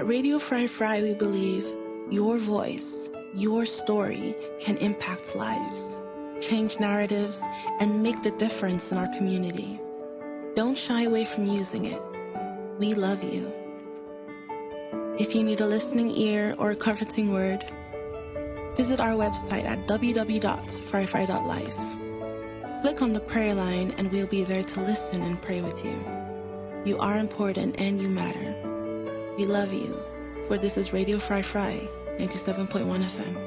At Radio Fry Fry, we believe your voice, your story can impact lives, change narratives, and make the difference in our community. Don't shy away from using it. We love you. If you need a listening ear or a comforting word, visit our website at www.fryfry.life. Click on the prayer line and we'll be there to listen and pray with you. You are important and you matter. We love you, for this is Radio Fry Fry, 97.1 FM.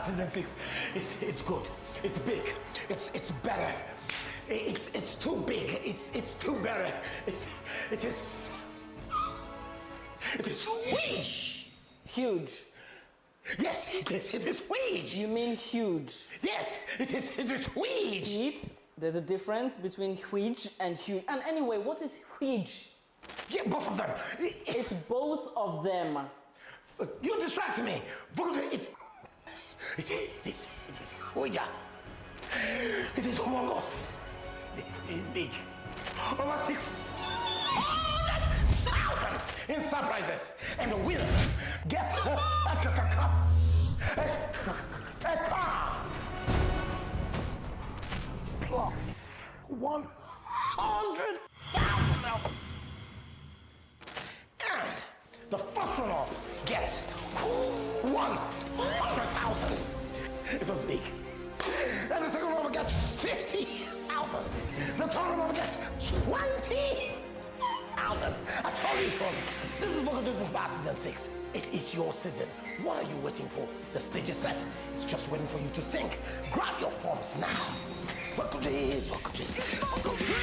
Season 6, it's good, it's big, it's better, it's too big, it's too better, it is huge. Huge. Yes, it is huge. You mean huge? Yes, it is huge. Pete, there's a difference between huge and huge. And anyway, what is huge? Yeah, both of them. It's both of them. You distract me. It is huge. It is humongous. It is big. Over 6,000 in surprises. And the winner gets a car. Plus 100,000. And the first runner gets 100,000. It was big. And the second runner gets 50,000. The third runner gets 20,000. I told you it was. This is Vocal Doses Bar Season 6. It is your season. What are you waiting for? The stage is set. It's just waiting for you to sing. Grab your forms now. Vocal Doses, Vocal Doses, Vocal Doses.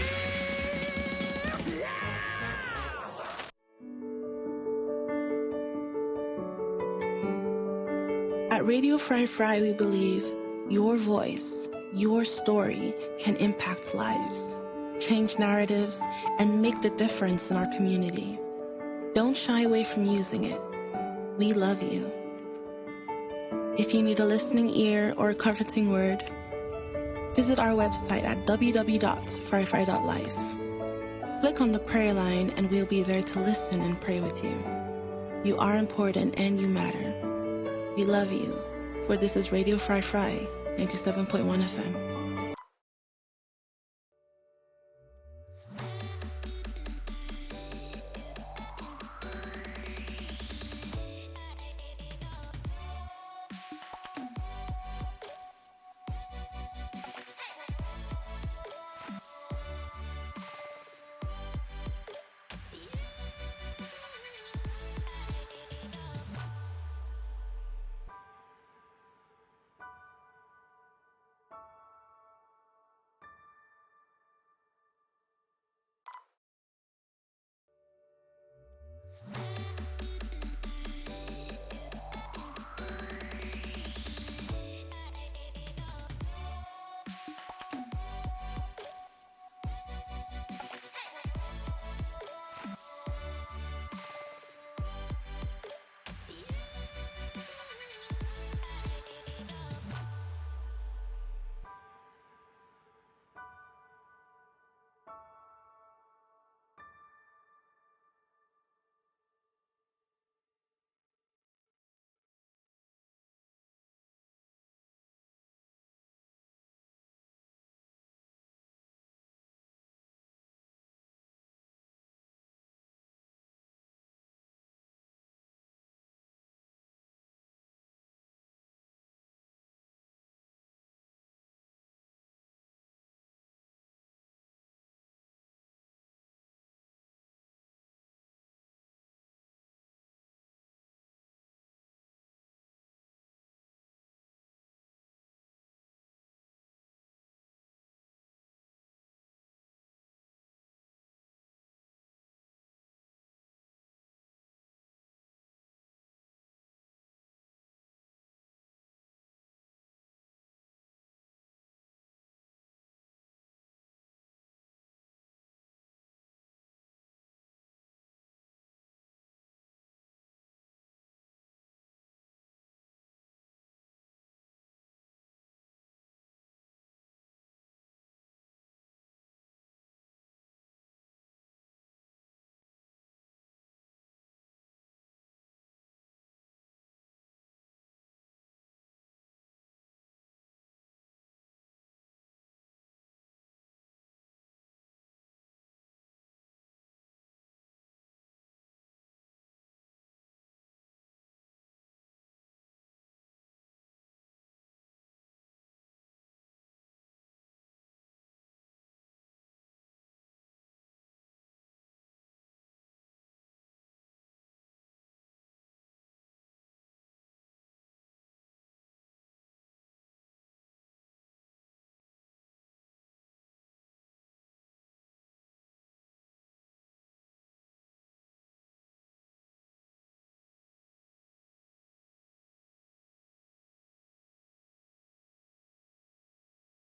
At Radio Fry Fry, we believe your voice, your story can impact lives, change narratives, and make the difference in our community. Don't shy away from using it. We love you. If you need a listening ear or a comforting word, visit our website at www.fryfry.life. Click on the prayer line and we'll be there to listen and pray with you. You are important and you matter. We love you, for this is Radio Fry Fry, 97.1 FM.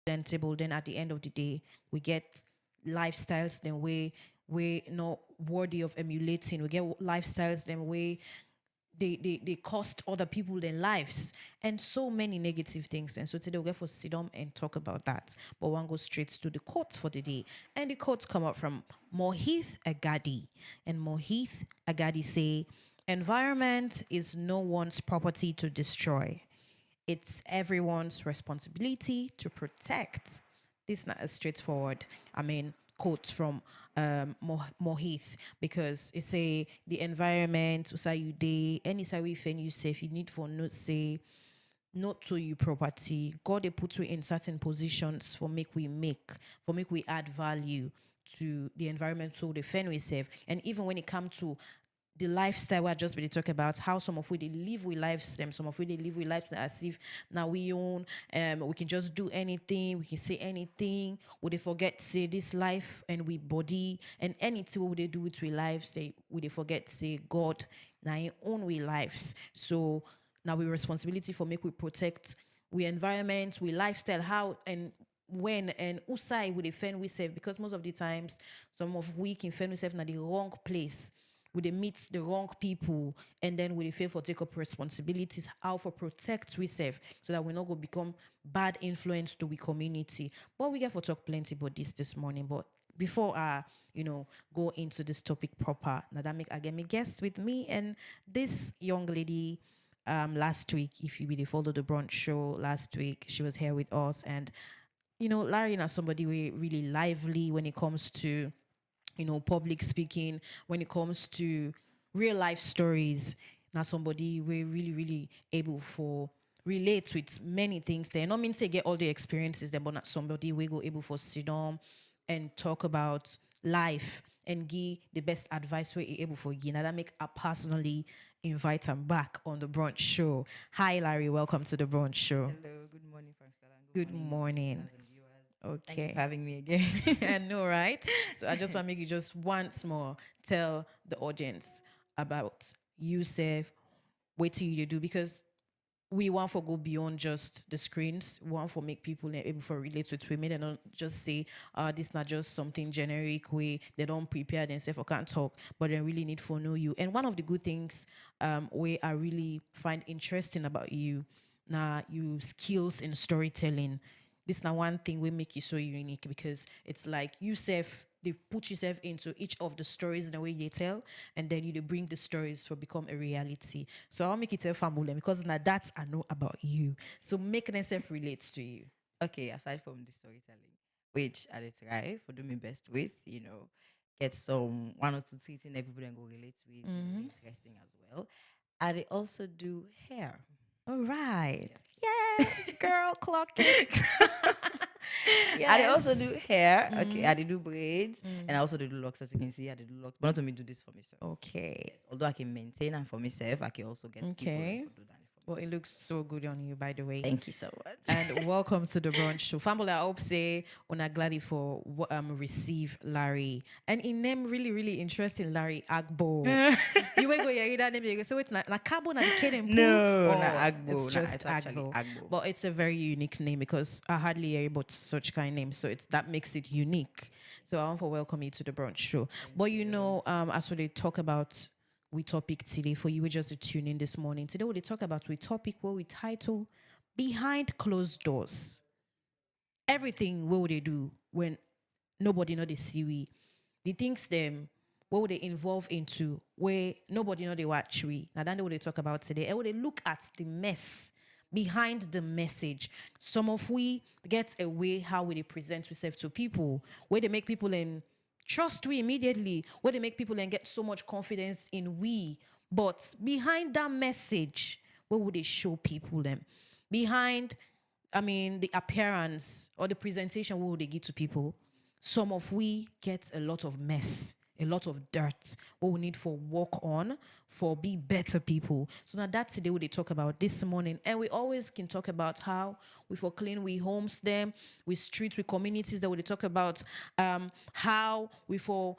presentable, then at the end of the day, we get lifestyles then we not worthy of emulating. We get lifestyles then they cost other people their lives and so many negative things. And so today we'll get for sit down and talk about that. But one goes straight to the quotes for the day. And the quotes come up from Mohith Agadi. And Mohith Agadi say, environment is no one's property to destroy. It's everyone's responsibility to protect. This is not as straightforward. I mean, quotes from Mohith because it say the environment, say you day, any say we find you safe, you need for not say not to you property. God they put you in certain positions for make we add value to the environment so the fen we save. And even when it comes to the lifestyle we just been talk about how some of we they live with lifestyle, some of we they live with lifestyle as if now we own we can just do anything, we can say anything, would they forget to say this life and we body and anything what would they do with we lives, say would they forget to say God now own we lives. So now we responsibility for make we protect we environment, we lifestyle, how and when and usai would defend we save because most of the times some of we can defend we save na the wrong place. We they meet the wrong people and then we fail for take up responsibilities how for protect we save so that we not go become bad influence to we community. But we get for talk plenty about this morning. But before I go into this topic proper, now that make again me guest with me and this young lady last week, if you really follow the brunch show last week, she was here with us. And Larry is somebody we really lively when it comes to public speaking, when it comes to real life stories. Now somebody we're really, really able for relate with many things there. Not mean say get all the experiences there, but not somebody we go able for sit down and talk about life and give the best advice we're able for you. Now that make I personally invite him back on the brunch show. Hi Larry, welcome to the brunch show. Hello, good morning, Frankstella. Good morning. Listeners and viewers. Okay. Thank you for having me again. I know, right? So I just want to make you just once more tell the audience about Yusef, what do you do? Because we want to go beyond just the screens. We want to make people able to relate with women and not just say, this not just something generic way they don't prepare themselves or can't talk, but they really need to know you. And one of the good things where I really find interesting about you, now you skills in storytelling. This is not one thing will make you so unique because it's like yourself, they put yourself into each of the stories in the way you tell, and then you bring the stories to become a reality. So I'll make it tell family because now that I know about you. So make myself relate to you. Okay, aside from the storytelling, which I did try for doing my best with, get some one or two things in everybody and go relate with, interesting as well. I did also do hair. All right. Yes, girl, clock it. Yes. I did also do hair. Okay, I did do braids, and I also did do locks. As you can see, I did do locks. But not to me do this for myself. Okay. Yes, although I can maintain and for myself, I can also get people to do that. Well, it looks so good on you, by the way. Thank you so much. And welcome to the brunch show. Family, I hope say on glad for receive Larry. And in name really, really interesting, Larry Agbo. You will go hear that name. You go, so it's not Cabo, not the kid. No, not Agbo. It's just it's actually Agbo. But it's a very unique name because I hardly hear about such kind of names. So that makes it unique. So I want to welcome you to the brunch show. But as we talk about we topic today for you, we just to tune in this morning. Today we talk about we topic where we title Behind Closed Doors. Everything what would they do when nobody know they see we. The things them what would they involve into where nobody know they watch we. Now that's what they talk about today. And when they look at the mess behind the message. Some of we get away how we they present ourselves to people, where they make people trust we immediately, where they make people and get so much confidence in we. But behind that message, what would they show people them? Behind, the appearance or the presentation, what would they give to people? Some of we get a lot of mess, a lot of dirt, what we need for work on, for be better people. So now that's today what they talk about this morning. And we always can talk about how we for clean, we homes them, we street, we communities that we talk about how we for,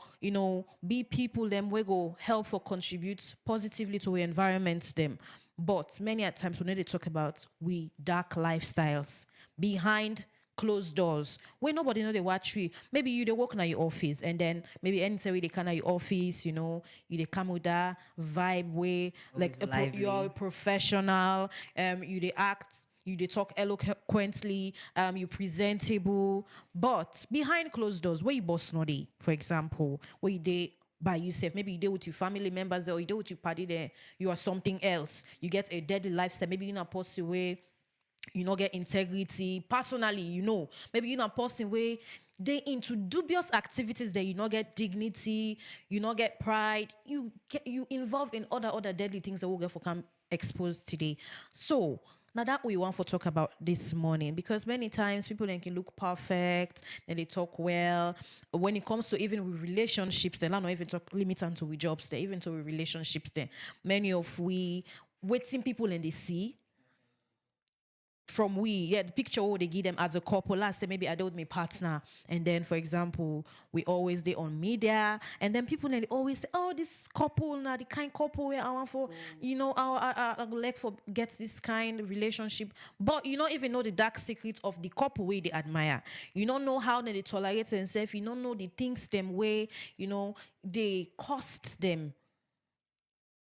be people them, we go help for contribute positively to our environments them. But many at times when they talk about we dark lifestyles behind closed doors where nobody know they watch you. Maybe you they work in your office and then maybe anytime they come at your office, you they come with that vibe way like Always you're a lively. professional, you they act, you they talk eloquently, you presentable, but behind closed doors, where you boss no dey, for example, where you dey by yourself, maybe you deal with your family members there, or you deal with your party there, you are something else. You get a deadly lifestyle, maybe you're not person way you not get integrity personally, maybe you're not person way they into dubious activities that you not get dignity, you not get pride, you involved in other deadly things that will get for come exposed today. So now that we want to talk about this morning, because many times people then can look perfect and they talk well. When it comes to even with relationships, they're not even talk limit onto with jobs, they even to with relationships, then many of we waiting people and they see from the picture what they give them as a couple. Last say maybe I dealt with my partner, and then for example we always they on media, and then people they always say, oh, this couple now the kind couple where I want for I like for get this kind of relationship, but you don't even know the dark secrets of the couple way they admire. You don't know how they tolerate themselves. You don't know the things them way they cost them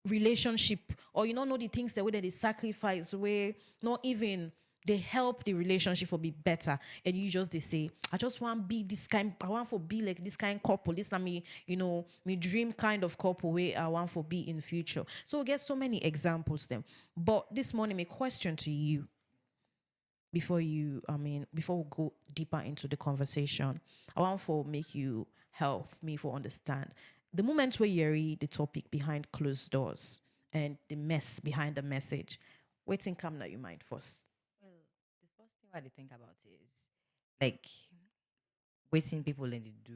relationship, or you don't know the things the way that they sacrifice where not even they help the relationship for be better, and you just they say I just want be this kind, I want for be like this kind couple, this is me, me dream kind of couple where I want for be in future. So we get so many examples them, but this morning my question to you before we go deeper into the conversation, I want for make you help me for understand the moment where you read the topic behind closed doors and the mess behind the message. Waiting come that you mind first. Well, the first thing I think about is like waiting people and they do,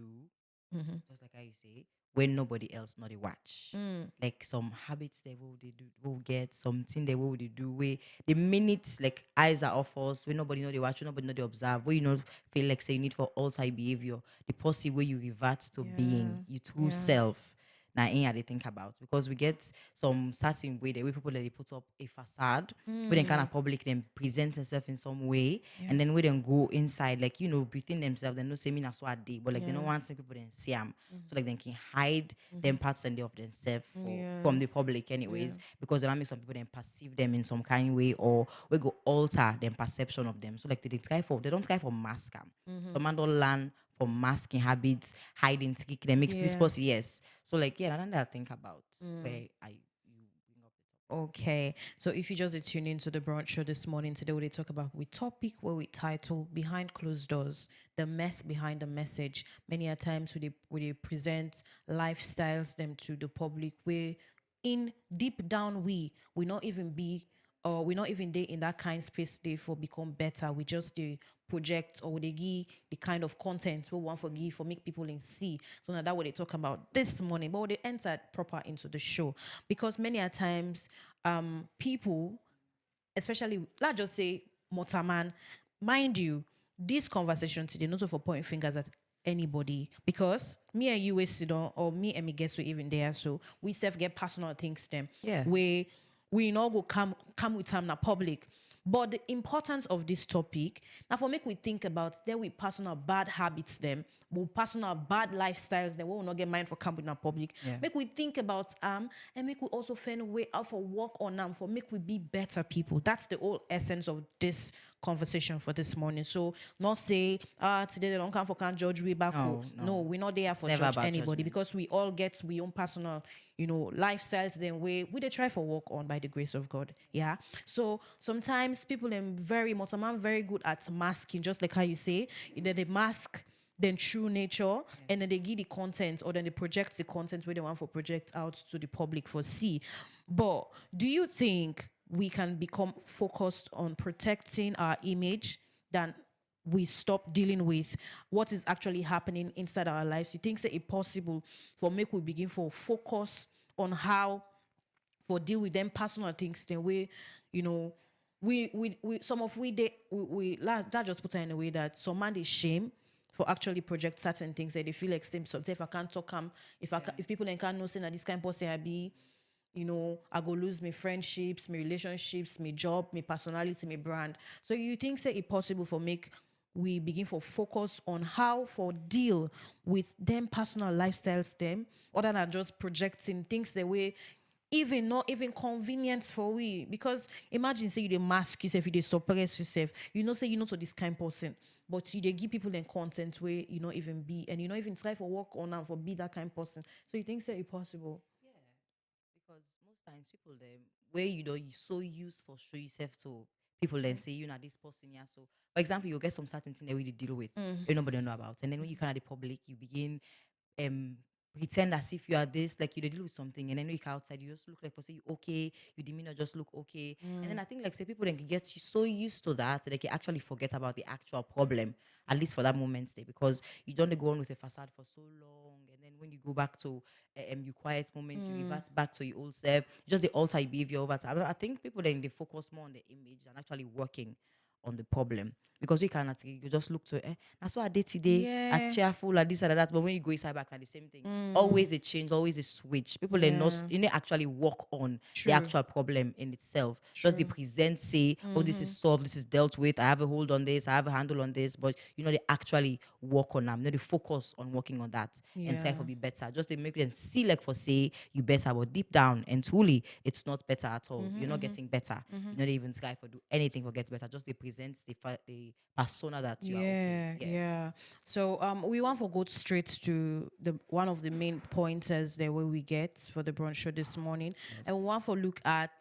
just like how you say, when nobody else not they watch. Like some habits they will they do will get something they will they do where the minutes like eyes are off us, when nobody know they watch, when nobody know they observe, where you know feel like say you need for alter behavior, the policy where you revert to being your true self. Now ain't they think about, because we get some certain way the way people that they put up a facade where they kind of public them present themselves in some way, and then we then go inside like within themselves they know say me that's what I did, but like they don't want some people then see them, so like they can hide them parts and they of themselves from the public anyways, because they make some people then perceive them in some kind of way, or we go alter them perception of them, so like they don't try for mask them. Some man don't learn from masking habits, hiding to them makes this possible. Yes. So like that's what I think about where I you bring up the topic. Okay, so if you just tune into the brunch show this morning, today we talk about we topic where we title behind closed doors, the mess behind the message. Many a times we they present lifestyles them to the public where in deep down we not even be, or we not even there in that kind space they for become better. We just the project, or they give the kind of content we want for give for make people in see. So now that what they talk about this morning, but they entered proper into the show, because many a times people, especially let's just say Motaman, mind you, this conversation today not for pointing fingers at anybody, because me and you we sit down, or me and me guests we even there, so we self get personal things them. Yeah. We not go come with time na public. But the importance of this topic, now for make we think about there we personal bad habits them, we personal bad lifestyles that we will not get mind for come with na public. Yeah. Make we think about and make we also find a way out for work on them for make we be better people. That's the whole essence of this conversation for this morning. So not say today they don't come for can't judge we back. No, No, we're not there for never judge about anybody, judgment. because we all get we own personal, lifestyles then we they try for work on by the grace of God. Yeah. So sometimes people are very much very good at masking, just like how you say, either they mask then true nature, and then they give the content, or then they project the content where they want for project out to the public for see. But do you think we can become focused on protecting our image than we stop dealing with what is actually happening inside our lives? You think say it possible for make we begin for focus on how for deal with them personal things then we some of we that just put it in a way that some man is shame for actually project certain things that they feel like same. So if I can't talk if people then can't know say that this kind of person I be, I go lose my friendships, my relationships, my job, my personality, my brand. So you think say it possible for make we begin for focus on how for deal with them personal lifestyles them, other than just projecting things the way even not even convenience for we. Because imagine say you dey mask yourself, you dey suppress yourself, you know say you know to this kind person, but you dey give people them content where you not even be, and you not even try for work on and for be that kind person. So you think say it possible? Because most times people them where you so used for show yourself to people then say you know this person yeah. So for example, you get some certain thing that we deal with, nobody know about, and then when you come at the public, you begin um pretend as if you are this, like you dey deal with something, and then when you come outside, you just look like for say you okay, your demeanor just look okay, and then I think like say people then can get you so used to that they can actually forget about the actual problem, at least for that moment there, because you don't go on with a facade for so long, and then when you go back to you quiet moments, you revert back to your old self, just the alter your behavior over time. I think people then they focus more on the image than actually working on the problem, because we cannot you just look to that's what I did today. I cheerful like this and that. But when you go inside back at the same thing, always a change, always a switch. People they not you need actually work on the actual problem in itself. Just they present say, oh, this is solved, this is dealt with. I have a hold on this, I have a handle on this. But you know they actually work on them. You know they focus on working on that and try for be better. Just to make them see like for say you better, but deep down and truly it's not better at all. You're not getting better. You know they even try for do anything for get better. Just they present the persona that you are okay. Yeah. So we want to go straight to the one of the main pointers that we get for the brunch show this morning, and we want to look at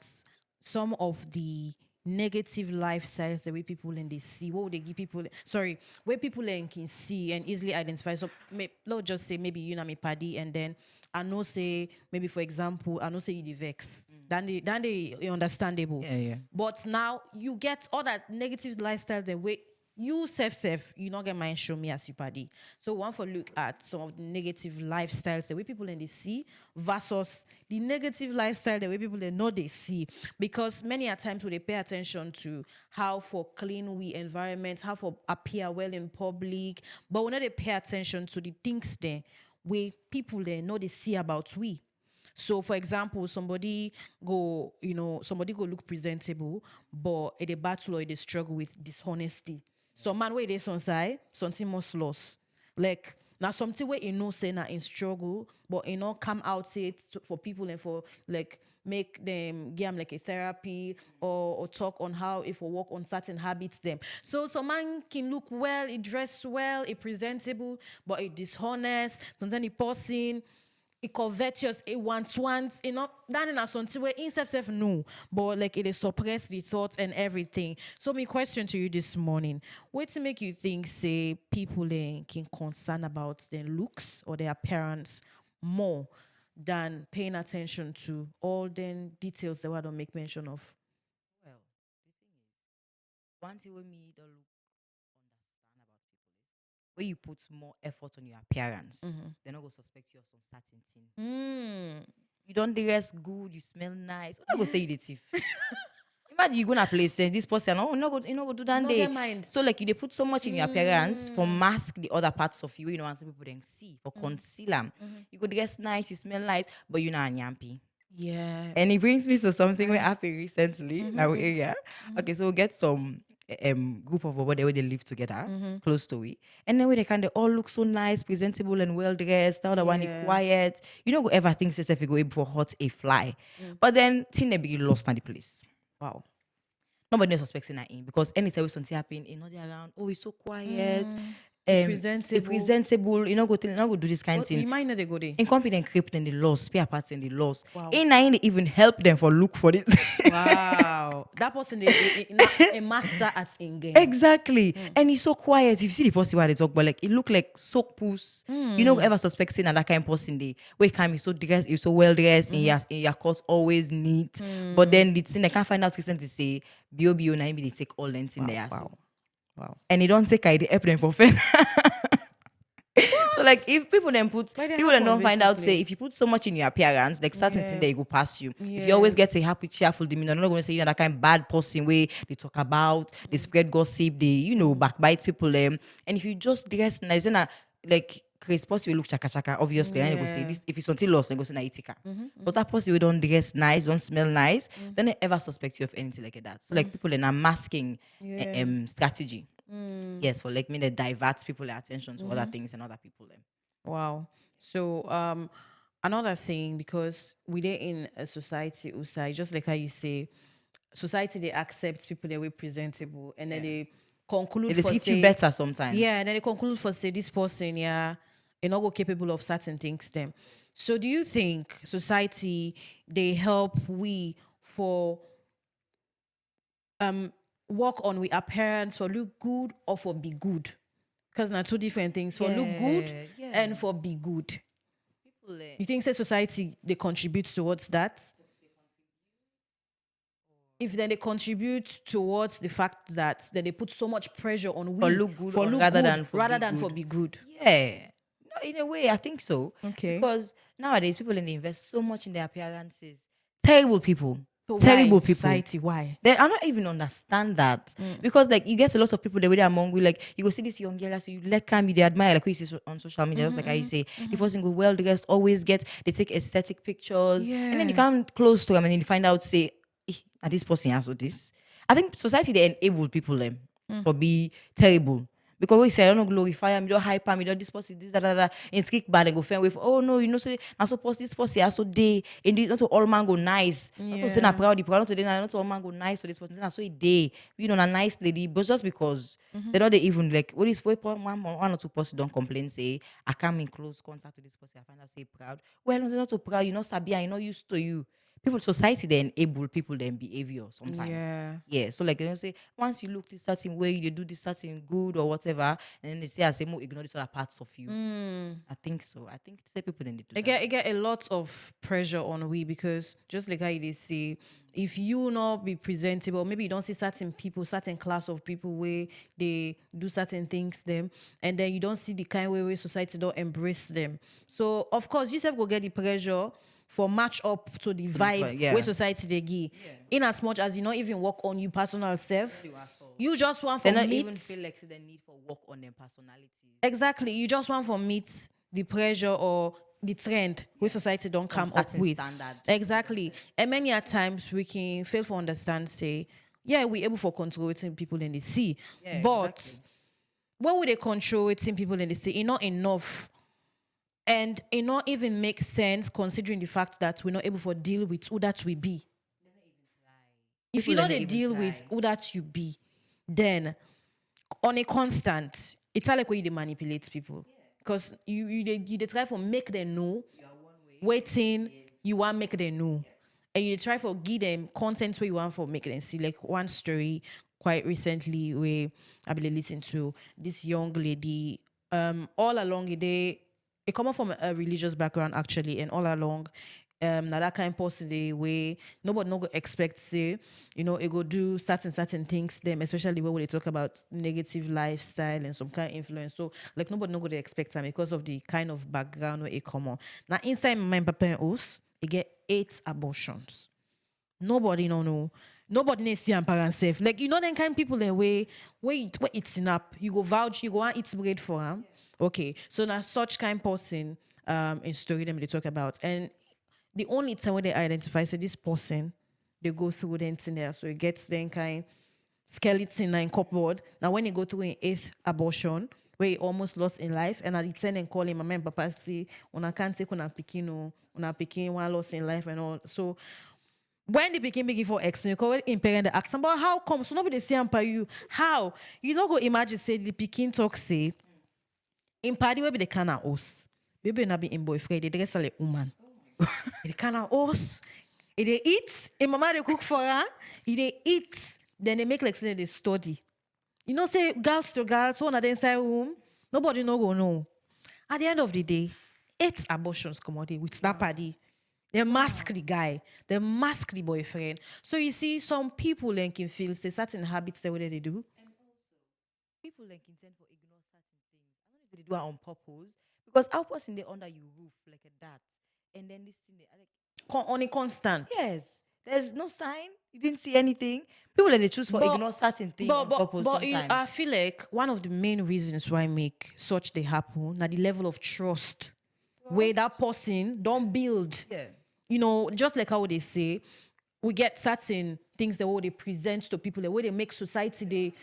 some of the negative lifestyles the way people in they see, what would they give people, sorry, where people in can see and easily identify. So let's just say maybe you know me paddy, and then I know say maybe for example I know say you the vex, then they understandable. But now you get all that negative lifestyle the way you self you not get mind show me as you paddy. So one for look at some of the negative lifestyles the way people in they see versus the negative lifestyle the way people they know they see. Because many a times when they pay attention to how for clean we environment, how for appear well in public, but when they pay attention to the things there where people they know they see about we. So, for example, somebody go look presentable, but at a battle or they struggle with dishonesty. Some man where they on side, something must loss. Like now something where you know say na in struggle, but you know come out say it for people and for like make them give them like a therapy or talk on how if we work on certain habits them. So some man can look well, he dress well, he presentable, but he dishonest, sometimes he person. It covetous, it wants, you know, that is something where in self no, but like it is suppress the thoughts and everything. So my question to you this morning, what to make you think say people can concern about their looks or their appearance more than paying attention to all the details that we don't make mention of? Well, the thing is, one thing with me don't look understand about people is when you put more effort on your appearance, they're not gonna suspect you of some certain thing. You don't dress good, you smell nice. What I go say you the thief? Imagine you go to place and this person, oh, you know, go do that No day. get mind. So like you they put so much in your appearance for mask the other parts of you, you know, and some people then see for concealer. You go dress nice, you smell nice, but you're not yampy. Yeah. And it brings me to something we happened recently in our area. Okay, so we get some group of over there where they live together, close to it. And then where they all look so nice, presentable and well dressed. The other one is quiet. You know, go ever think yourself you go able for hot a fly. But then thing they be lost in the place. Wow. Nobody suspecting that in because anytime something happen, you know they're around. Oh, he's so quiet. Presentable. Presentable. You know, go do this kind of thing. You might not they go there. Incompetent crypt and the loss, spare parts and the loss. Wow. In they even help them for look for it. Wow. That person is a master at in-game. Exactly. And he's so quiet. If you see the person where they talk, but like it look like soak puss. You know, ever suspecting that kind of person they where come is so dressed, you're so well dressed, and your clothes always neat. But then the thing they can't find out is to say BOBO na they take all lengths in there. Wow. And they don't say I help them for fun. So like if people then put people then don't find out say if you put so much in your appearance, like certain thing they go past you. If you always get a happy, cheerful demeanor, I'm not going to say you know that kind of bad person way they talk about, they spread gossip, they backbite people them. And if you just dress nice, then like Chris Posty will look chaka chaka, obviously, and they go say this if it's until lost, they go say na itika. But that person will don't dress nice, don't smell nice, then they ever suspect you of anything like that. So like people then are masking strategy. Yes, for like me, that diverts people their attention to other things and other people. Them. Wow. So another thing, because we are in a society, Usai, just like how you say, society they accept people that way presentable, and then they conclude It is for hit you say, better sometimes. yeah, and then they conclude for say this person, yeah, is not go capable of certain things. Them. So do you think society they help we for work on we appearance for look good or for be good? Because now two different things, for look good Yeah. and for be good. People, You think say society they contribute towards that? If then they contribute towards the fact that then they put so much pressure on we for look good for or look rather good than for rather be than good. for be good. Yeah. No, in a way, I think so. Okay. Because nowadays people they invest so much in their appearances. Terrible people. So Terrible why people. society? Why? They I don't even understand that. Because like you get a lot of people the way they're among you, like you go see this young girl, so you let come, you they admire, like we see on social media, just like I say, the person go well dressed, always they take aesthetic pictures. And then you Yeah. come close to them and then you find out, say, "Ah, this person has this." I think society they enable people them to be terrible. Because we say, I don't glorify him, you don't hype him, you don't this person, this, that. And kick bad and go fair with, oh no, you know, say, I suppose this person, I so day, and not to all man go nice. Not to say, Yeah. na proud, not to not to all man go nice for this person, I so a day, you know, a nice lady, but just because they don't even like, what is one or two person don't complain, say, I come in close contact with this person, I find out say proud. Well, no, they're not so proud, you know, Sabi, I know used to you. People, society, they enable people, their behavior sometimes. Yeah. Yeah. So like they say, once you look this certain way, you do this certain good or whatever, and then they say, I say, more ignore these other parts of you. I think so. I think say people then they do that. I get a lot of pressure on we, because just like how they say, if you not be presentable, maybe you don't see certain people, certain class of people where they do certain things them, and then you don't see the kind way where society don't embrace them. So of course you self go get the pressure for match up to the vibe yeah. where society they give. In as much as you not even work on your personal self, you just want They for not meet. even feel like they need for work on their personalities. Exactly. You just want for meet the pressure or the trend where society don't come up certain with. standard. Exactly. And many a times we can fail to understand, say, yeah, we able for controlling people in the sea. Yeah, But exactly. what would they control people in the sea? It's not enough. And it not even make sense considering the fact that we're not able to deal with who that we be. If you People know they they even deal try. with who that you be, then on a constant, it's not like where you dey manipulate people. Because you try for make them know, waiting, you want make them know. And you try for give them content where you want for make them see. Like one story quite recently where I've been listening to this young lady, all along the day, it come from a religious background actually, and all along now that kind of person the way nobody no go expect say, you know, it go do certain things them, especially when they talk about negative lifestyle and some kind of influence. So like nobody no go they expect them because of the kind of background where it come on. Now inside my papa and us, it get 8 abortions. Nobody no know. Nobody needs to see and parents safe. Like you know them kind of people that way where it's up. You go vouch, you go and eat bread for them. Okay. So now such kind of person in story them they talk about. And the only time when they identify say this person, they go through the thing there. So it gets then kind skeleton in cupboard. Now when you go through an 8th abortion, where he almost lost in life, and at the 10 and call him, my man papa say, when I can't take on picking or when I picking one lost in life and all. So when the pikin begin for explain, because in parent they ask them, but how come? So nobody say by you. How? You don't go imagine say the pikin talk say in party where be the can of us. Baby not be in boyfriend, they dress like woman. They can of us. If they eat, and mama they cook for her, if they eat, then they make like say they study. You know, say girls to girls, one of the inside room, nobody no go know. At the end of the day, 8 abortions come out with that party. They mask the guy, they mask the boyfriend. So you see, some people like can feel say certain habits the way they do. People like intend for ignore certain things. I don't know if they do it on purpose. Because our person they under your roof like a that. And then this thing they are like, On a constant. yes, there's no sign. You didn't see anything. People like they choose for ignore certain things on purpose sometimes. I feel like one of the main reasons why make such they happen now the level of trust where that person don't build. Yeah. You know, just like how they say, we get certain things the way they present to people, the way they make society they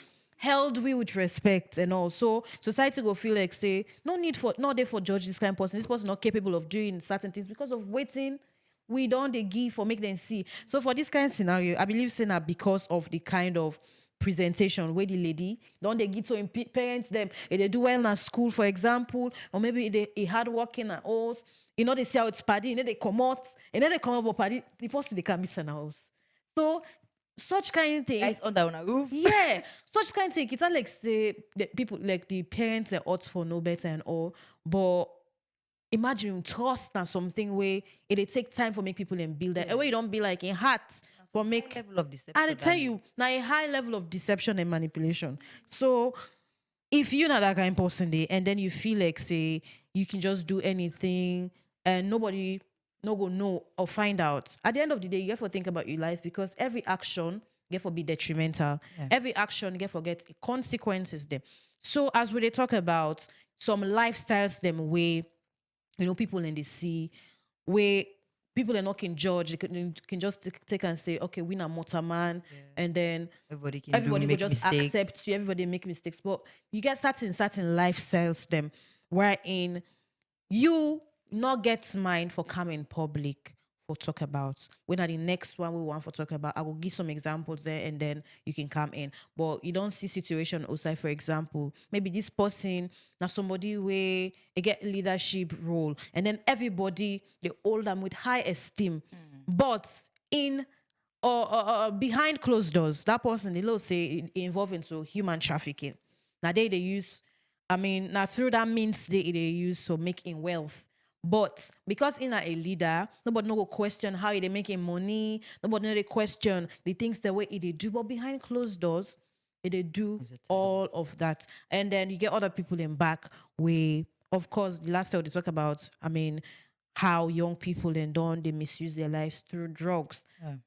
held we with respect and all. So society will feel like say no need for not there for judge this kind of person. This person not capable of doing certain things because of waiting. We don't they give for make them see. So for this kind of scenario, I believe saying that because of the kind of presentation where the lady don't they get to parents them if they do well in school, for example, or maybe they hard working at all. They see how it's party, they come out, and then they come up with party, the person they can miss an house. So such kind of thing. Guys under on a roof. Yeah, such kind of thing. It's not like say the people like the parents are ought for no better and all, but imagine trust and something where it take time for make people and build that. Where you don't be like in heart, but make Level of deception. and I tell you now a high level of deception and manipulation. So if you're not that kind of person there, and then you feel like say you can just do anything and nobody no go know or find out. At the end of the day, you have to think about your life because every action get for be detrimental. Yeah. Every action get for get consequences there. So as we they talk about some lifestyles them way, people in the sea where people are not can judge, they can just take and say, okay, we not motorman, and then everybody will just mistakes. accept you, everybody make mistakes. But you get certain lifestyles them wherein you not get mind for coming public for talk about. When are the next one we want for talk about? I will give some examples there and then you can come in. But you don't see situation outside, for example, maybe this person now somebody where they get leadership role and then everybody they hold them with high esteem. But in or behind closed doors, that person they say involved into human trafficking. Now they use now through that means they use to making wealth. But because in a leader, nobody no go question how they making money, nobody no they question the things the way they do. But behind closed doors, they do all of that. And then you get other people in back where, of course, the last time they talk about, how young people then don't they misuse their lives through drugs.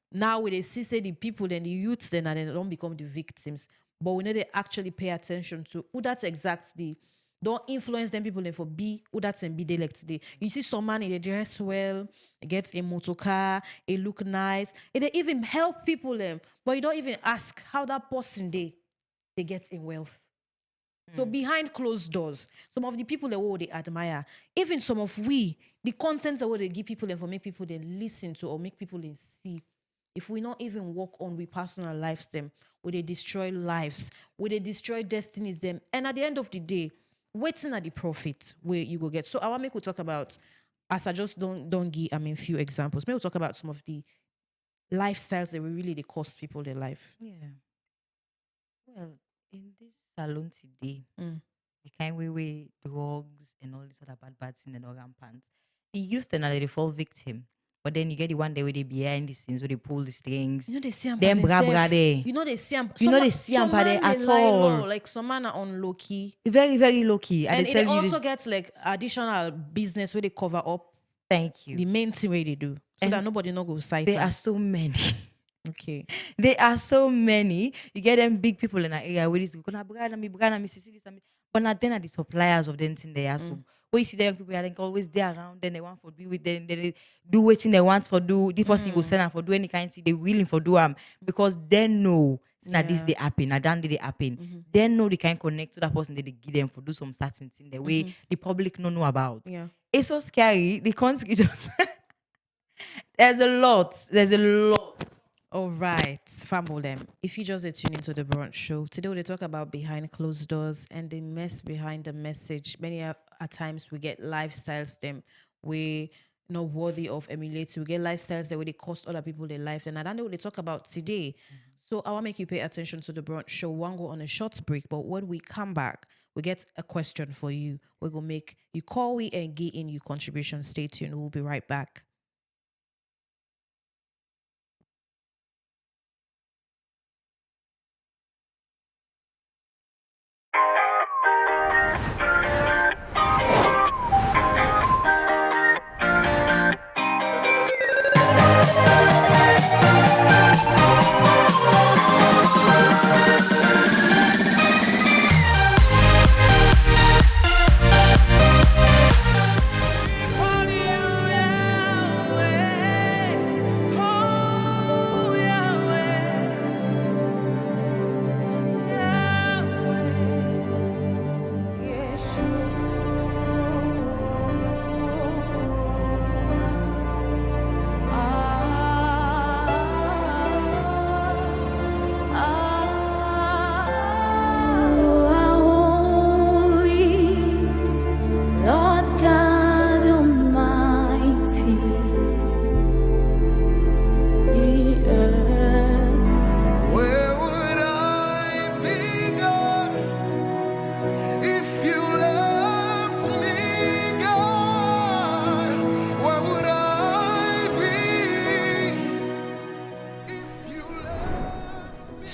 Now when they see say the people and the youths then and they don't become the victims. But we need to actually pay attention to who that's exactly. Don't influence them people and for be who that's and be they like today. You see some man they dress well, they get a motor car, they look nice, and they even help people them, but you don't even ask how that person they get in wealth. So behind closed doors, some of the people that they admire, even some of the contents that they give people and for make people they listen to or make people they see. If we not even work on we personal lives them, will they destroy lives, will they destroy destinies them, and at the end of the day, waiting at the profit where you go get. So I want me to talk about, as I just don't give few examples. Maybe we'll talk about some of the lifestyles that really they cost people their life. Yeah. Well, in this salon today, the kind way drugs and all this other bad things and all rampant, they used to they fall victim. But then you get the one day where they behind the scenes where they pull the strings. They see them them bra there. they see them. They see them there at all. Like some man are on low key. Very, very low key. And they it also this. gets like additional business where they cover up. Thank you. The main thing where they do. So and that nobody no go sight. There are so many. Okay. There are so many. You get them big people in that area where this gonna brand me, but not then are the suppliers of them thing they are so. When you see the young people, they always there around, then they want for be with them, they do waiting they want for do. This person will send them for do any kind of thing, they willing for do because they know that this they happen, that they happen. They know they can connect to that person that they give them for do some certain thing the way the public don't know about. Yeah. It's so scary. The consequences. There's a lot. All right, family them. If you just tune into the brunch show, today we talk about behind closed doors and the mess behind the message. Many at times we get lifestyles them we not worthy of emulating. We get lifestyles that way they cost other people their life, and I don't know what they talk about today. So I want to make you pay attention to the brunch show. One go on a short break, but when we come back, we get a question for you. We're gonna make you call we and get in your contribution. Stay tuned. We'll be right back.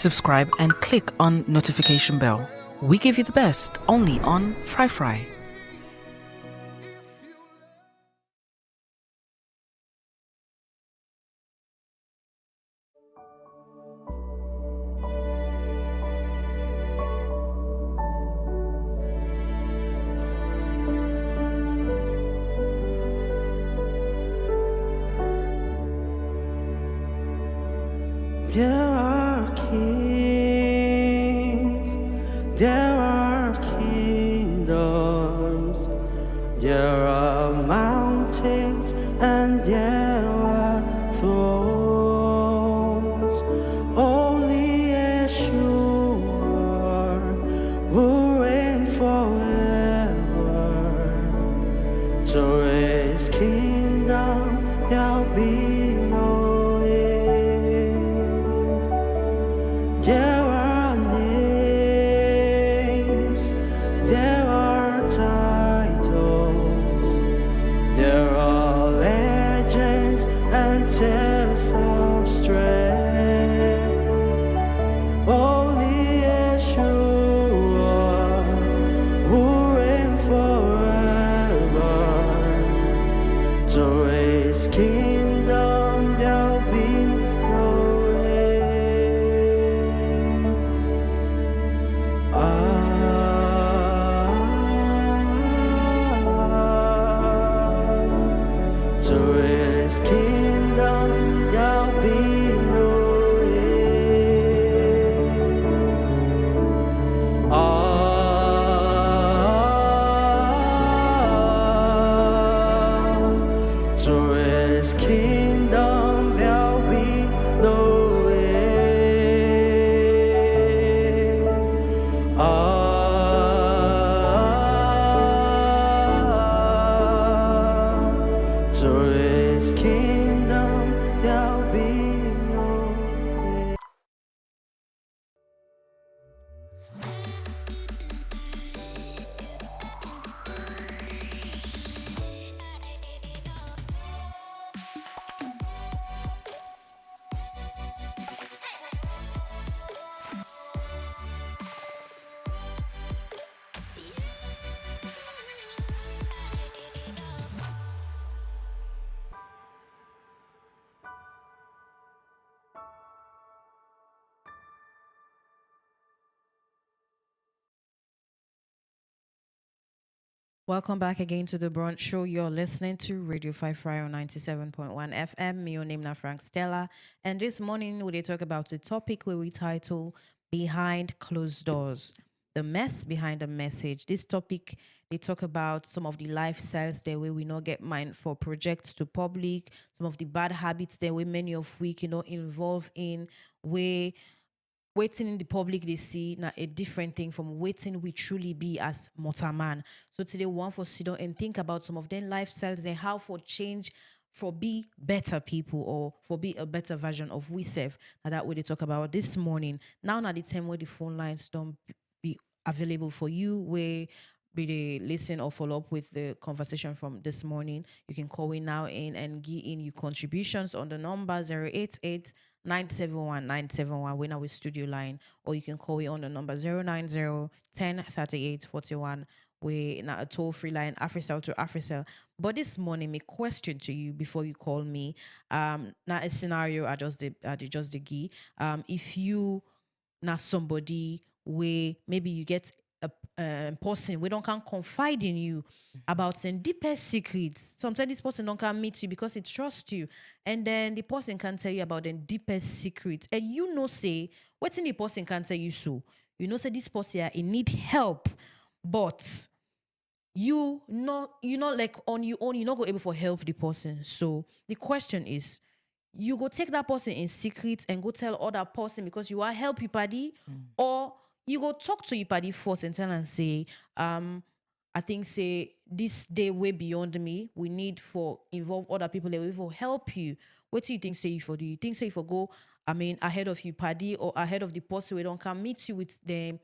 subscribe, and click on notification bell. We give you the best only on Fry Fry. There are kings, there are kingdoms, there are mountains, and there are thrones. Only Yeshua will reign forever. To his kingdom there'll be no end. There are names, there are titles, there are legends and tales of strength. Only Yeshua will reign forever. To his kingdom there'll be no end. To his kingdom there'll be no end. To his kingdom there'll be no end. To his kingdom there'll be no end. Welcome back again to the Brunch Show. You're listening to Radio 5 Fry on 97.1 FM. Me, your name is Frankstella. And this morning, we talk about the topic where we title Behind Closed Doors. The mess behind the message. This topic, they talk about some of the lifestyles that way we not get mind for projects to public, some of the bad habits that way many of we, involve in where waiting in the public they see now a different thing from waiting we truly be as motaman. So today we want for sit down and think about some of them lifestyles and how for change for be better people or for be a better version of we self. Now that way they talk about this morning. Now the time where the phone lines don't be available for you where be they listen or follow up with the conversation from this morning. You can call in now in and give in your contributions on the number 088 971 971 when our studio line, or you can call it on the number 090 10 38 41. We now a toll free line Africell to Africell. But this morning, my question to you before you call me, now a scenario I just the key. If you now somebody where maybe you get a person we don't can confide in you about some deepest secrets. Sometimes this person don't can meet you because it trusts you, and then the person can tell you about the deepest secrets, and you know say what's in the person can tell you so. You know say this person he need help, but you not like on your own, you're not go able for help the person. So the question is, you go take that person in secret and go tell other person because you are help you party, or you go talk to your party first and tell and say, I think say this day way beyond me. We need for involve other people that will help you. What do you think say you for do? You think say for go, I mean, ahead of you party or ahead of the person we don't come meet you with them,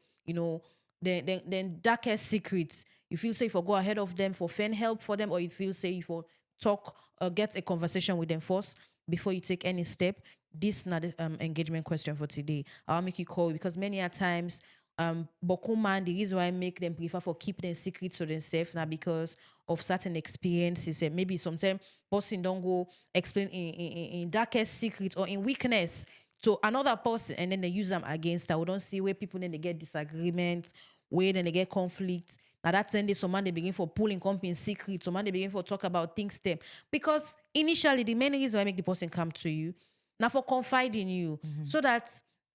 then darkest secrets. You feel say for go ahead of them for fan help for them, or you feel say for talk get a conversation with them first before you take any step. this not the engagement question for today. I'll make you call because many a times Bokuman, the reason why I make them prefer for keep them secrets to themselves now because of certain experiences and maybe sometimes person don't go explain in darkest secrets or in weakness to another person and then they use them against her. We don't see where people then they get disagreements, where then they get conflict. Now that's when some man they begin for pulling company secrets, some man they begin for talk about things them. Because initially the main reason why I make the person come to you, now for confide in you. So that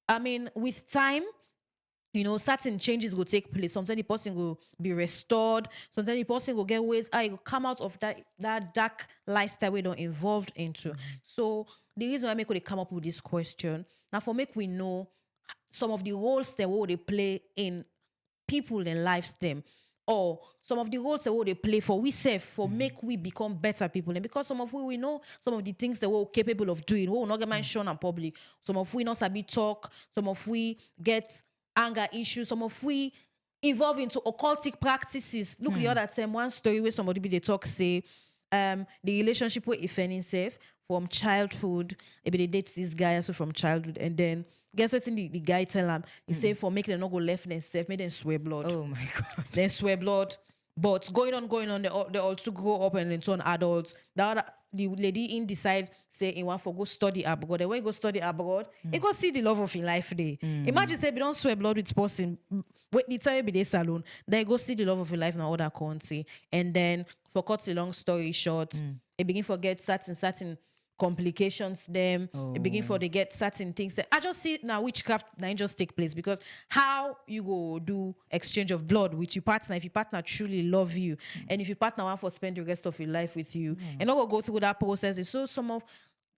I mean with time, certain changes will take place. Sometimes the person will be restored. Sometimes the person will get ways. I will come out of that dark lifestyle we don't involved into. So the reason why I make they come up with this question now for make we know some of the roles that what they play in people and lives them. Or some of the roles that what they play for we self for make we become better people. And because some of we know some of the things that we're capable of doing, we will not get mentioned in public. Some of we not sabi talk, some of we get anger issues, some of we involve into occultic practices. Look the other time, one story where somebody be they talk say the relationship with Ifeanyi self from childhood, maybe they date this guy also from childhood, and then guess what the guy tell him? He say for make them not go left and self, make them swear blood. Oh my God. Then swear blood. But going on, they also grow up and then turn adults. The lady in decide say he want for go study abroad. And when he go study abroad, he go see the love of his life there. Imagine say we don't swear blood with person. Wait, the time be there salon. Then he go see the love of his life in other country. And then for cut a long story short, he begin forget certain complications them. They begin for they get certain things. I just see now witchcraft now just take place because how you go do exchange of blood with your partner if your partner truly love you and if your partner want for spend the rest of your life with you and not go through that process. It's so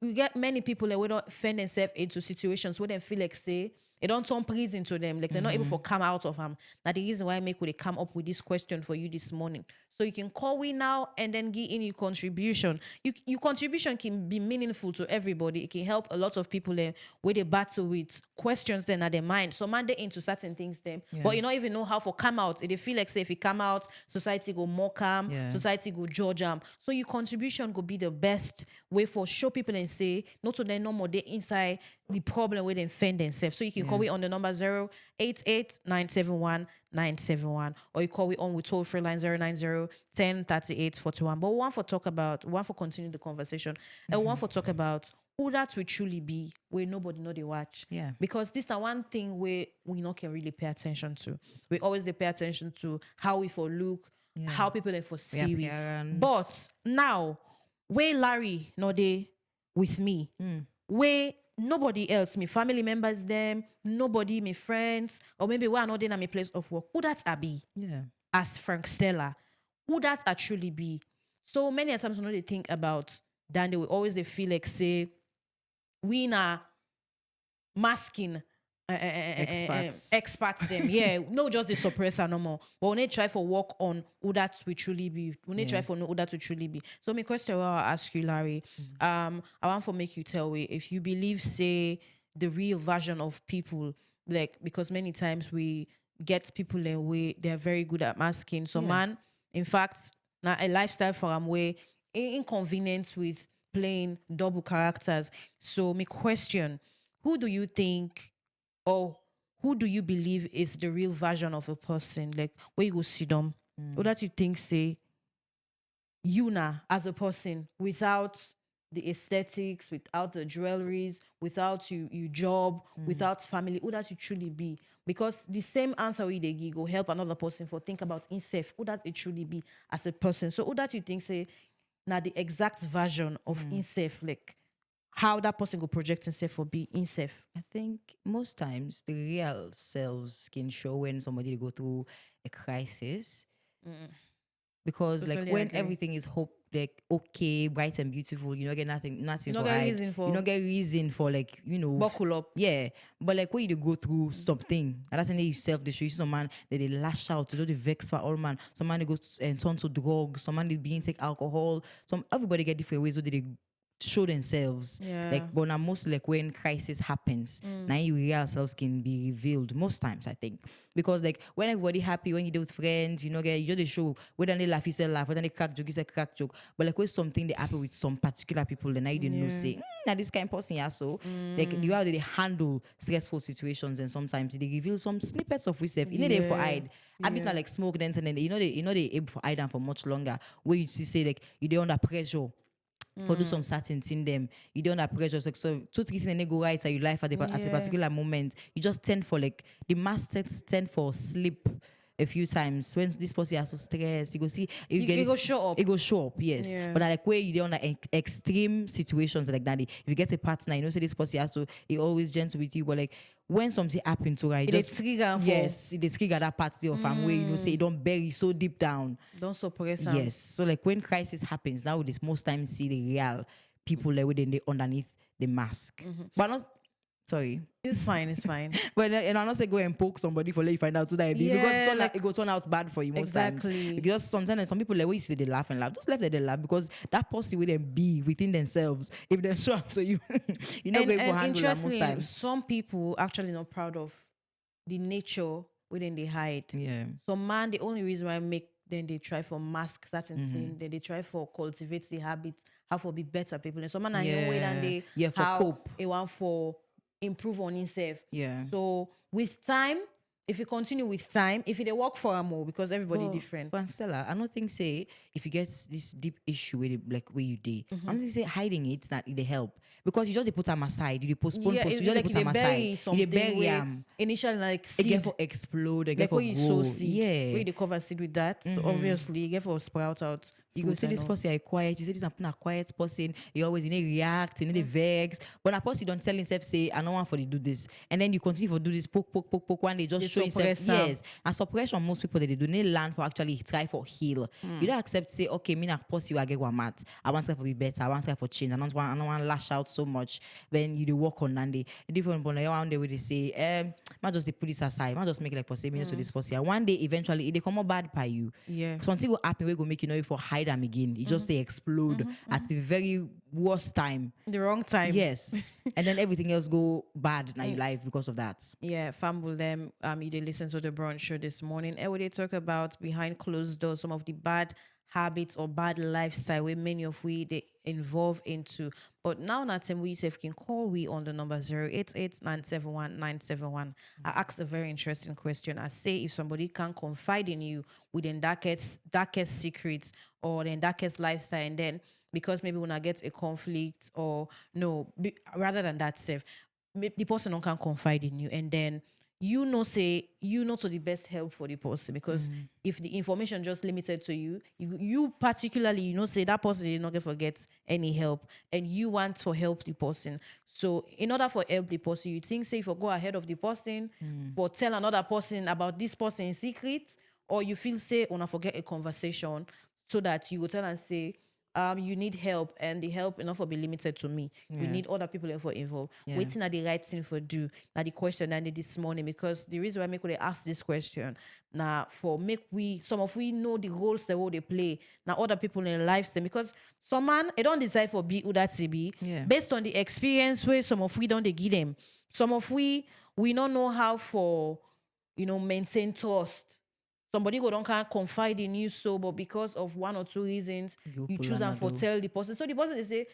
we get many people that we don't find themselves into situations where they feel like say it don't turn prison to them, like they're not able to come out of them. Now the reason why I make they come up with this question for you this morning. So you can call we now and then give in your contribution. Your contribution can be meaningful to everybody. It can help a lot of people where they battle with questions then at their mind. So man they into certain things them, but you don't even know how to come out. They feel like say if you come out, society go mock them, society go judge them. So your contribution could be the best way for show people and say not to them no more they inside the problem where they defend themselves. So you can call we on the number 088-971-971 or you call we on with toll free line 090-10-38-41. But we want for continue the conversation and we want for talk about who that will truly be where nobody know they watch. Yeah. Because this is the one thing where we not can really pay attention to. We always they pay attention to how we for look, how people they for see we. But now, where Larry no they with me, where nobody else, me family members, them, nobody, me friends, or maybe where not in my place of work. Who that I be? Yeah. As Frankstella, who that actually be? So many times when they think about then they will always they feel like say we na masking experts them. Yeah, no just the suppressor no more. But when they try for work on who that will truly be, when they try for know who that will truly be. So my question I'll ask you, Larry, I want to make you tell me if you believe say the real version of people, like because many times we get people in way they're very good at masking. So man, in fact, now a lifestyle for them way inconvenient with playing double characters. So my question, who do you think or who do you believe is the real version of a person? Like where you go see them? Or that you think say you now as a person without the aesthetics, without the jewelries, without you job, without family, who that you truly be? Because the same answer we they give will help another person for think about himself, who that it truly be as a person. So who that you think say now the exact version of himself, like how that person go project himself or be himself. I think most times the real selves can show when somebody go through a crisis. Because Totally like when agree. everything is hope like okay, bright and beautiful, you don't get nothing You for don't get hide. reason for- You don't get reason for like, Buckle up. Yeah. But like when you dey go through something, and that's when you self-destroy. You see some man that they lash out, you know, they vex for all man. Some man they go and turn to drugs, some man they begin to take alcohol. Everybody get different ways where they show themselves. Yeah. Like, but now most like when crisis happens, now your real selves can be revealed most times, I think. Because like when everybody happy, when you do with friends, you know, you just dey show whether they laugh, you say laugh, whether they crack joke, you say crack joke. But like when something they happen with some particular people, then I didn't know say, now this kind of person, yeah. So like the way they handle stressful situations, and sometimes they reveal some snippets of yourself. You know they for hide. Habits are like smoke, then and then you know they able for hide them for much longer. Where you see say like you they under pressure for do some certain thing them. You don't under pressure. So 2-3 things and they go right at your life at a particular moment. You just tend for like the masters tend for sleep a few times. When this person has so stress, you go see It go show up. It go show up, yes. Yeah. But like where you don't under extreme situations like that. If you get a partner, you know say this person has to he always gentle with you, but like when something happen to her, it dey just trigger for- yes, it is trigger that part of where you know say it don't bury so deep down. Don't suppress am. Yes. So like when crisis happens, now this most times see the real people like within the underneath the mask. But not sorry. It's fine. It's fine. But and I'm not say go and poke somebody for let you find out who that be because Yeah, it's not like- it goes turn out bad for you most times. Exactly. Because sometimes some people like when you see they laugh and laugh, just let them laugh because that person will then be within themselves. If they're sure, so you you know going to handle that most interestingly, times. some people actually not proud of the nature within they hide. Yeah. So man, the only reason why I make then they try for mask certain thing, then they try for cultivate the habits, how for be better people. And some man are young way than they Yeah, for how cope. they want for improve on himself. Yeah. So with time, if you continue with time, if it work for more because everybody different. Frankstella, I don't think say if you get this deep issue with it, like where you did, I don't think say hiding it's not it put because you just dey put them aside, you dey postpone, Yeah, you it's just dey like put they them bury aside, you something dey bury where them. initially like It get seed, for explode, it get like for when you grow. sow seed, Yeah. where they cover seed with that. So obviously you get for sprout out. You go fruit say and this all. person are quiet. You say this is a quiet person. You always react, you vex. But a person don't tell himself say I don't want for to do this, and then you continue for do this poke. One day just They show himself suppress am. yes. And suppression most people they do. They learn for actually try for heal. You don't accept say okay, me not post you I get one mat. I want to be better. I want to for change. I don't want to lash out so much. When you do work on Nande, different one day where they say man just they put this aside. Man just make it like for say minutes to this person. And one day eventually they come out bad by you. Yeah. Something will happen. We go make you know for hide them again. It just they explode at the very worst time. The wrong time. Yes, and then everything else go bad in your life because of that. Yeah, fumble them. You did listen to the brunch show this morning. And we did talk about behind closed doors, some of the bad habits or bad lifestyle where many of we they involve into. But now Natem we say can call we on the number 088-971-971. I asked a very interesting question. I say if somebody can confide in you with the darkest secrets or the darkest lifestyle, and then because maybe when I get a conflict or no, rather than that self, the person don't can confide in you, and then you know say you know to the best help for the person because if the information just limited to you particularly you know say that person is not gonna forget any help and you want to help the person. So in order for help the person, you think say if you go ahead of the person for tell another person about this person in secret, or you feel say wanna forget a conversation so that you go tell and say you need help and the help enough will be limited to me. You need other people involved. Waiting at the right thing for do. Now the question I need this morning because the reason why make they ask this question now for make we some of we know the roles that they play now other people in their lives them because some man they don't decide for be who that be based on the experience where some of we don't they give them. Some of we don't know how for maintain trust. Somebody go don't can't confide in you but because of one or two reasons you choose and for tell the person. So the person they say,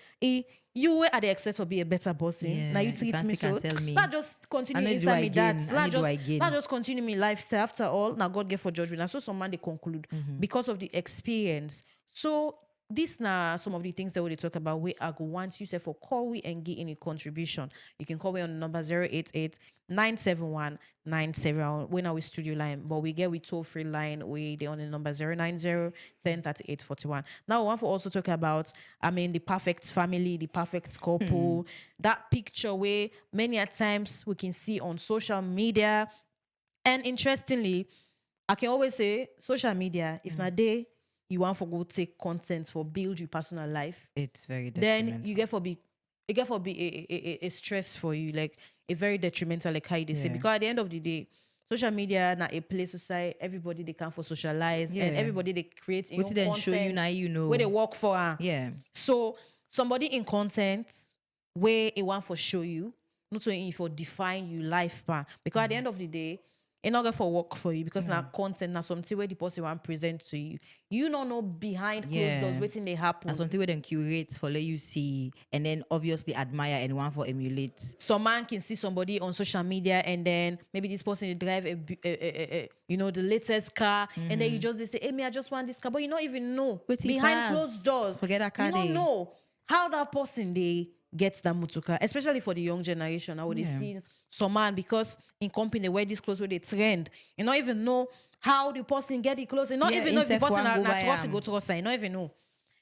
you were at the extent to be a better person. Now you treat me so. Not just continue inside me that. Not just continue me lifestyle after all. Now God get for judgment. And so some man they conclude because of the experience. So this now some of the things that we talk about we I go want you say for call we and give any contribution. You can call me on the number 088-971-971 when our studio line, but we get we toll free line we they on the number 090-1038-41. Now we want to also talk about the perfect family, the perfect couple, that picture where many a times we can see on social media. And interestingly, I can always say social media, if not they you want to go take content for build your personal life, It's very then detrimental. you get for be a stress for you, like a very detrimental, like how they say. Because at the end of the day, social media not a place to say everybody they can for socialize and everybody they create What then content show you now you know where they work for. Yeah. So somebody in content where it want for show you, not only for define you life plan. Because at the end of the day, it not going for work for you because now content, now something where the person want present to you. You don't know behind closed doors waiting they happen. And something where them curates for let you see, and then obviously admire and want for emulate. Some man can see somebody on social media and then maybe this person they drive the latest car and then you just they say, hey, me, I just want this car, but you don't even know Wait till behind pass. closed doors. Forget that car You don't day. know how that person they gets that motor car, especially for the young generation. How they see some man because in company they wear this clothes where they trend. You don't even know how the person get the clothes. You don't even know if the himself person wan go buy trust am. go trust. You don't even know.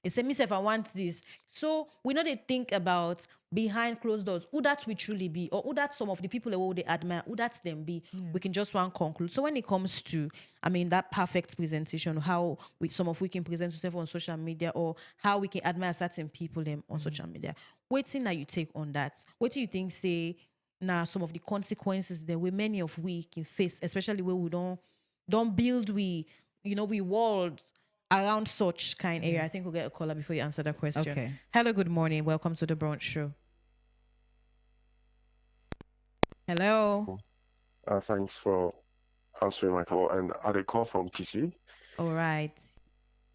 It say myself, I want this. So we know they think about behind closed doors, who that we truly be, or who that some of the people who they admire, who that them be. We can just one conclude. So when it comes to, that perfect presentation, how some of we can present ourselves on social media, or how we can admire certain people them on social media. Waiting that you take on that. What do you think? Say now some of the consequences that we many of we can face, especially where we don't build we world around such kind area. I think we'll get a caller before you answer that question. Okay. Hello, good morning. Welcome to the Brunch Show. Hello. Thanks for answering my call. And I had a call from PC. All right.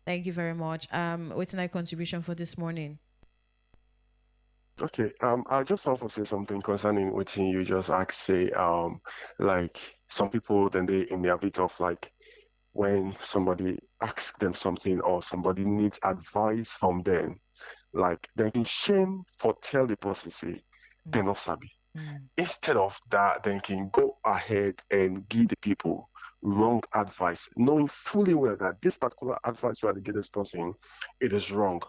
Thank you very much. What's my contribution for this morning? Okay. I just want to say something concerning what you just asked. Say, like some people, then they in the habit of like when somebody asks them something or somebody needs advice from them, like they can shame for tell the person say they're not sabi. Instead of that, they can go ahead and give the people wrong advice, knowing fully well that this particular advice you are to give this person, it is wrong.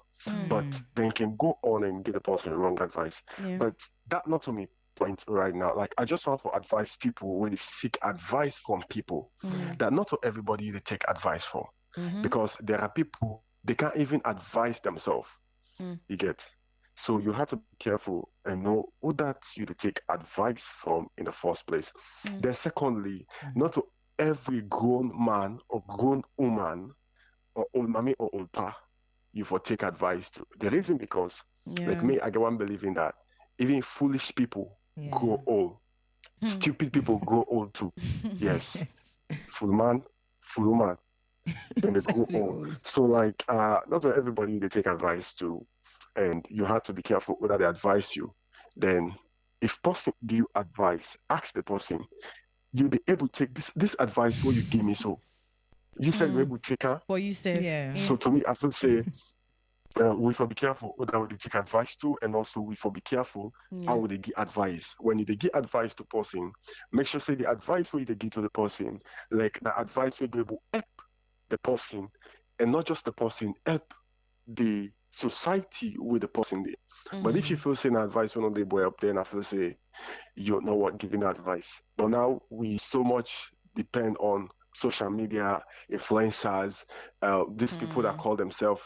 But they can go on and give the person wrong advice. Yeah. But that not to me point right now. Like I just want to advise people when they seek advice from people that not to everybody they take advice from. Because there are people they can't even advise themselves. You get. So you have to be careful and know who that you to take advice from in the first place. Then secondly, not to every grown man or grown woman or old mommy or old pa you for take advice to. The reason because like me, I get one believing that even foolish people grow old. Stupid people grow old too. Yes. Full man, full woman. Then they grow old. So like not to everybody they take advice to. And you have to be careful whether they advise you. Then, if person give you advice, ask the person, you be able to take this advice what you give me. So you said you're able to take her. For you, Seth. Yeah. So to me, I feel say we should be careful whether we take advice to, and also we should be careful how would they give advice. When you they give advice to person, make sure say the advice where they give to the person, like the advice will be able to help the person, and not just the person, help the society with the person there. But if you feel saying advice when they boy up there, and I feel say you know what giving advice. But now we so much depend on social media influencers, these people that call themselves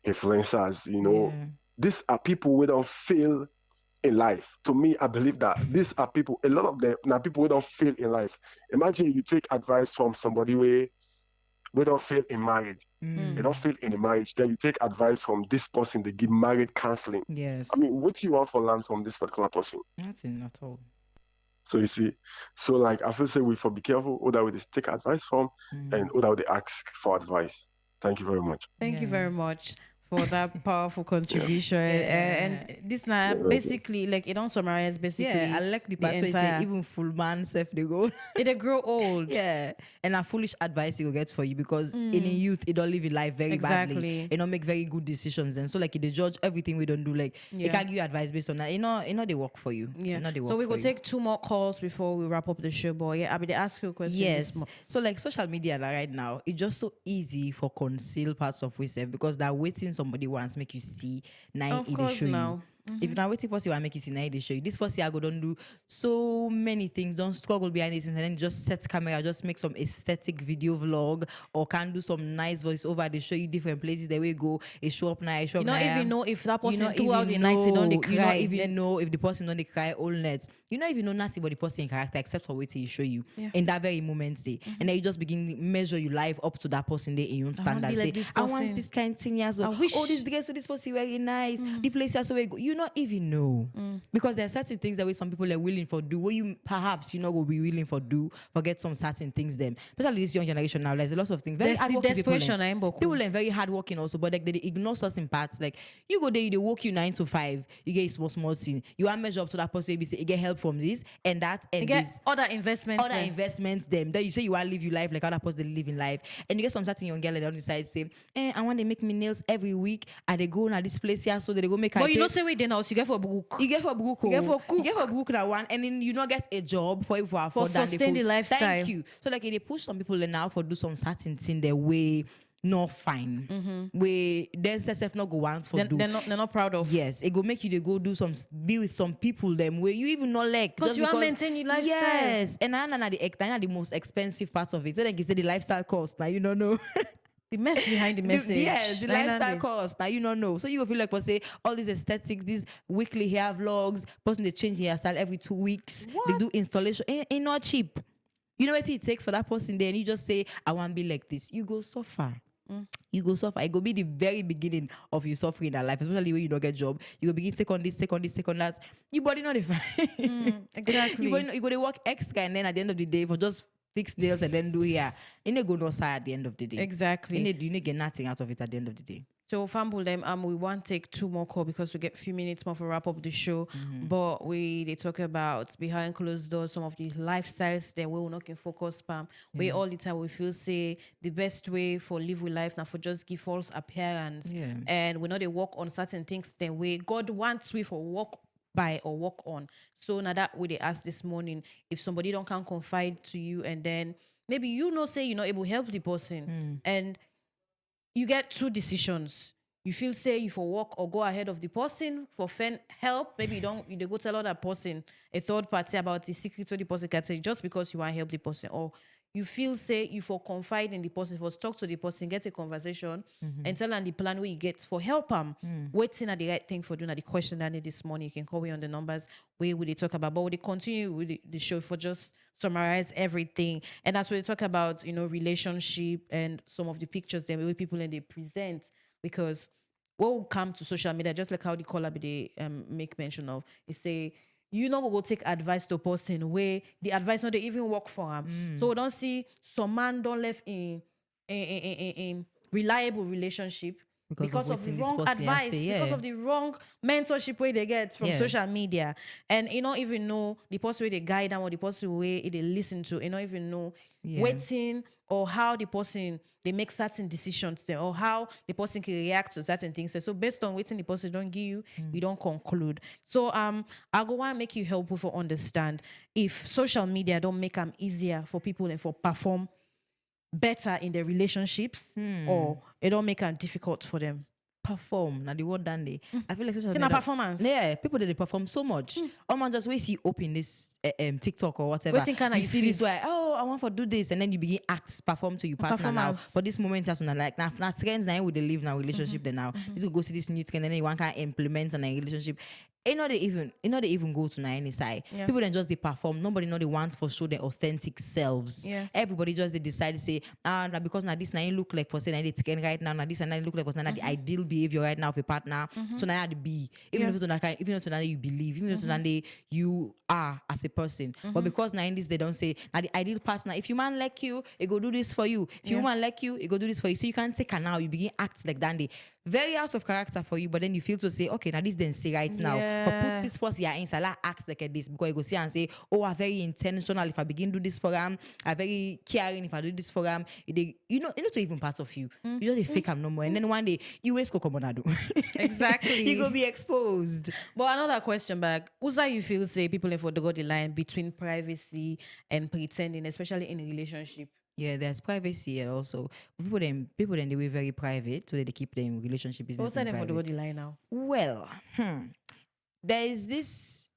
influencers, these are people who don't fail in life. To me, I believe that these are people, a lot of them now people who don't fail in life. Imagine you take advice from somebody where we don't fail in marriage. They don't fail in the marriage. Then you take advice from this person, they give marriage counseling. Yes. I mean, what do you want for land from this particular person? Nothing at all. So you see, so like I feel say we for be careful who that we just take advice from and who that we ask for advice. Thank you very much. Thank you very much for that powerful contribution. And this now basically like it don't summarize basically. Yeah, I like the part where you say even full man self they go. They grow old. Yeah. And a foolish advice it will get for you because in a youth it don't live a life very badly. It don't make very good decisions. And so like they judge everything we don't do. Like they can't give you advice based on that. You know they work for you. Yeah. They work So we for will you. take 2 more calls before we wrap up the show, boy. Yeah, I mean they ask you a question. Yes. So like social media right now, it's just so easy for conceal parts of yourself because that waiting somebody wants make you see Of it course show now. If you now wait pussy will make you see now they show you. This pussy I go don't do so many things, don't struggle behind these things, and then just set camera, just make some aesthetic video vlog, or can do some nice voiceover. They show you different places the way go. It show up now, show up You don't now. even know if that person not throughout even the night they don't know- cry. You don't even know if the person don't they cry all night. You don't even know nothing about the person in character except for waiting to show you in that very moment day. And then you just begin to measure your life up to that person there in your own standard. be Say, like this I person. want this kind of thing. Yes, I wish. oh, this dress with this person very nice. The place is so very good. You not even know. Because there are certain things that way some people are willing for do. What you perhaps you know will be willing for do, forget some certain things them. Especially this young generation now, there's a lot of things. Very There's the hardworking desperation, people. Boku. People are very hardworking also, but like they ignore certain parts. Like you go there, they work you 9 to 5, you get a small thing. You want measure up to that person, you say you get help from this and that and You get this. other investments. Other investments, them. Then you say you want to live your life like other person they live in life, and you get some certain young girl that on the side say, I want to make me nails every week, and they go now this place here so that they go make. But you know, say we then also you get for book. You get for book, You get for cook. you get for book that one, and then you not get a job for afford that sustain the lifestyle. Thank you. So like they push some people now for do some certain thing their way. Not fine. We then self not go once for do. They're not proud of. Yes, it go make you to go do some be with some people them where you even not like Because you want to maintain your lifestyle. Yes, and I know the most expensive part of it. So like you say the lifestyle cost now you don't know. The mess behind the message. Yes, the lifestyle cost. Now you don't know. So you go feel like, say, all these aesthetics, these weekly hair vlogs, person they change hairstyle every 2 weeks. What? They do installation. Ain't not cheap. You know what it takes for that person there, and you just say, I want to be like this. You go suffer. You go suffer. It go be the very beginning of you suffering in that life, especially when you don't get job. You go begin take on this, take on this, take on that. Your body not fine. Exactly. You go to work extra, and then at the end of the day, for just fix nails and then do here, you need go no side at the end of the day. Exactly. You need get nothing out of it at the end of the day. So Fambul them we want to take 2 more calls because we get a few minutes more for wrap up the show. But they talk about behind closed doors, some of the lifestyles that we will not can focus on. We all the time we feel say the best way for live with life now for just give false appearance. Yeah. And we know they work on certain things then way God wants we for work by or work on. So now that we they asked this morning, if somebody don't can confide to you and then maybe say you're not able to help the person and you get 2 decisions. You feel say you for walk or go ahead of the person for help. Maybe you go tell other person, a third party about the secret of the person can say just because you want to help the person. Or you feel say you for confide in the person, for talk to the person, get a conversation and tell them the plan where you get for help them. Waiting at the right thing for doing the question that I need this morning. You can call me on the numbers where we talk about, but we continue with the show for just summarize everything. And that's where they talk about, relationship and some of the pictures that way people and they present, because what will come to social media, just like how the caller they make mention of, is say, go take advice to a person where the advice not they even work for him. So we don't see some man don't left in reliable relationship because of the wrong advice, because of the wrong mentorship way they get from social media. And you don't even know the person way they guide them or the person way they listen to. You don't even know waiting or how the person they make certain decisions there or how the person can react to certain things. So based on waiting the person don't give you, you don't conclude. So I go want to make you helpful for understand if social media don't make them easier for people and for perform better in their relationships or it don't make it difficult for them. Perform now the word done day. I feel like social In a performance. Yeah, people they perform so much. Man just wait see open this TikTok or whatever. Waiting can you I see feel? this way, I want to do this, and then you begin perform to your partner now. Performance. For this moment, that's like now trends now with they live now relationship then now. You go see this new trend and then you want to implement on a relationship. It not they even go to any side. Yeah. People then just they perform. Nobody know they want for show their authentic selves. Yeah. Everybody just they decide to say, now because now this now you look like for say now they trend right now this and now you look like for now the ideal behavior right now of a partner. So now you be even if it's not even if you believe, even if it's not you are as a person. But because now in this they don't say now the ideal partner. If you man like you, it go do this for you. If you man like you, it go do this for you. So you can't take her now. You begin act like Dandy. Very out of character for you, but then you feel to say, okay, now this then say right now. But put this person here inside, like act like this because you go see and say, oh, I'm very intentional. If I begin do this for him, I'm very caring. If I do this for him, you know to even part of you. You just fake him no more, and then one day you waste cocomonado. Exactly. You go be exposed. But another question back, Uza, you feel say people have to go the line between privacy and pretending, especially in a relationship? Yeah, there's privacy and also people then they were very private, so they keep them relationship business. What's that for the line now? Well, there is this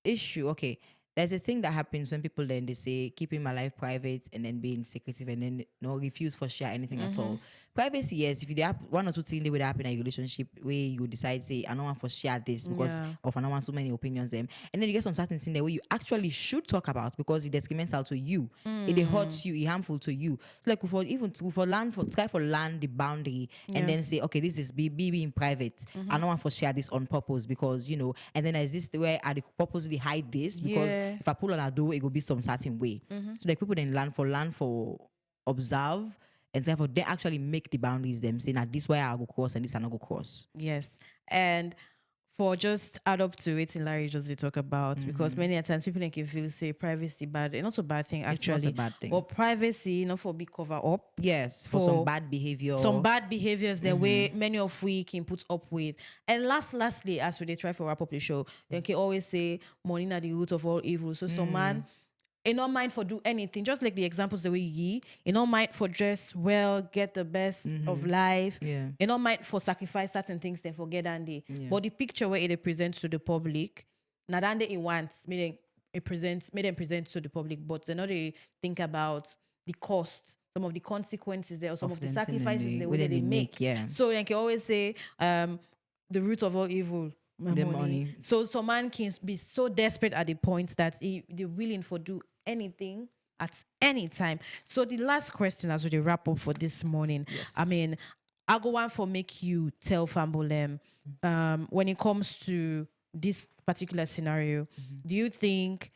issue. Okay, there's a thing that happens when people then they say keeping my life private and then being secretive and then no refuse for share anything at all. Privacy, yes, if you have one or two things that would happen in a relationship where you decide say I don't want for share this because Yeah. of I don't want so many opinions them, and then you get some certain thing there where you actually should talk about because it detrimental to you, it hurts you, it harmful to you. So like for even for land for try for land the boundary and then say okay this is be in private. I don't want for share this on purpose because and then there's this where I purposely hide this because Yeah. if I pull on a door it will be some certain way. So like people then land for observe and therefore they actually make the boundaries them saying that this way I go cross and this I not go cross. Yes. And for just add up to it in Larry just to talk about because many a times people can feel say privacy bad and not a bad thing It's actually. not a bad thing. But privacy, not for big cover up. Yes, for some bad behavior. Some bad behaviors the way many of we can put up with. And lastly, as we they try for wrap up the show, they can always say money are the root of all evil. So some man in not mind for do anything, just like the examples the way you in not mind for dress well, get the best of life, Yeah. in not mind for sacrifice certain things, then forget and they. But the picture where it presents to the public, not that it wants, meaning made them present to the public, but they not they think about the cost, some of the consequences there, or some of the them thing sacrifices they- the wey way dem they dey make. make, yeah. So like you always say, the root of all evil. The money. So some man can be so desperate at the point that they're willing for do anything at any time. So the last question as we wrap up for this morning, I mean, I go one for make you tell Fambolem, when it comes to this particular scenario, do you think